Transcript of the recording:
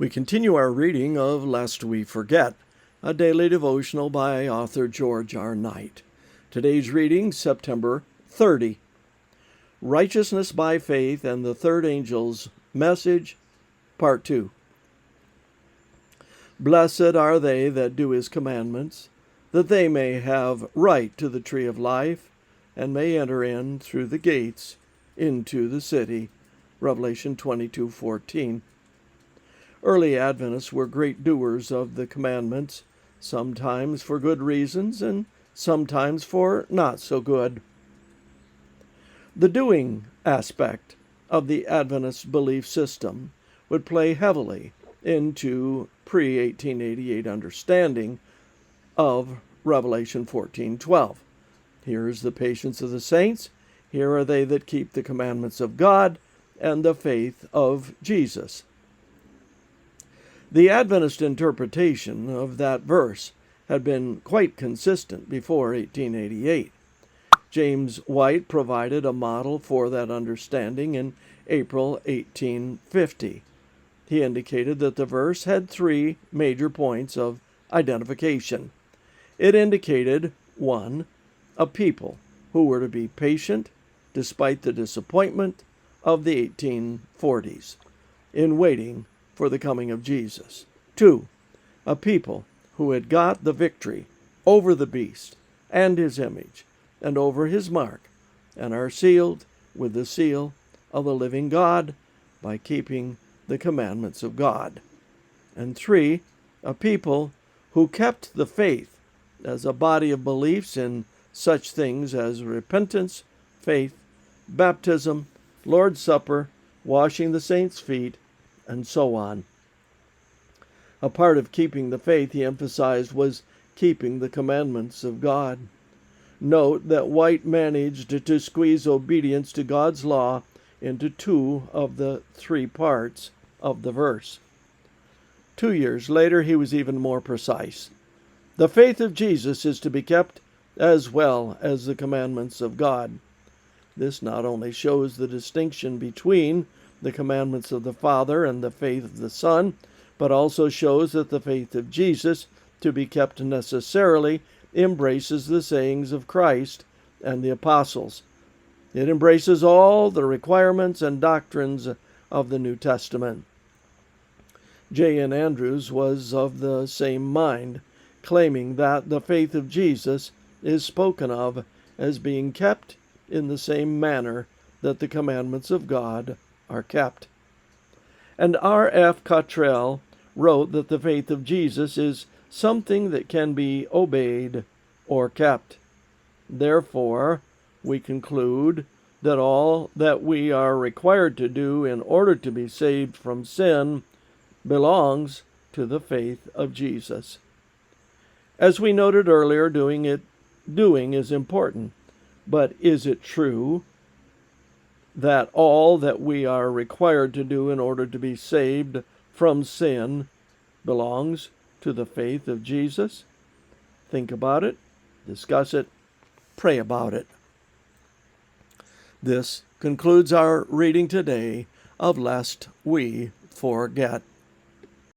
We continue our reading of Lest We Forget, a daily devotional by author George R. Knight. Today's reading, September 30. Righteousness by Faith and the Third Angel's Message, Part 2. Blessed are they that do his commandments, that they may have right to the tree of life, and may enter in through the gates into the city. Revelation 22:14. Early Adventists were great doers of the commandments, sometimes for good reasons and sometimes for not so good. The doing aspect of the Adventist belief system would play heavily into pre-1888 understanding of Revelation 14:12. Here is the patience of the saints, here are they that keep the commandments of God and the faith of Jesus. The Adventist interpretation of that verse had been quite consistent before 1888. James White provided a model for that understanding in April 1850. He indicated that the verse had three major points of identification. It indicated, 1, a people who were to be patient despite the disappointment of the 1840s in waiting for the coming of Jesus. 2, a people who had got the victory over the beast and his image and over his mark and are sealed with the seal of the living God by keeping the commandments of God. And 3, a people who kept the faith as a body of beliefs in such things as repentance, faith, baptism, Lord's Supper, washing the saints' feet, and so on. A part of keeping the faith, he emphasized, was keeping the commandments of God. Note that White managed to squeeze obedience to God's law into 2 of the 3 parts of the verse. 2 years later, he was even more precise. The faith of Jesus is to be kept as well as the commandments of God. This not only shows the distinction between the commandments of the Father and the faith of the Son, but also shows that the faith of Jesus, to be kept necessarily, embraces the sayings of Christ and the apostles. It embraces all the requirements and doctrines of the New Testament. J. N. Andrews was of the same mind, claiming that the faith of Jesus is spoken of as being kept in the same manner that the commandments of God are kept. And R. F. Cottrell wrote that the faith of Jesus is something that can be obeyed or kept. Therefore, we conclude that all that we are required to do in order to be saved from sin belongs to the faith of Jesus. As we noted earlier, doing is important, but is it true that all that we are required to do in order to be saved from sin belongs to the faith of Jesus? Think about it, discuss it, pray about it. This concludes our reading today of Lest We Forget.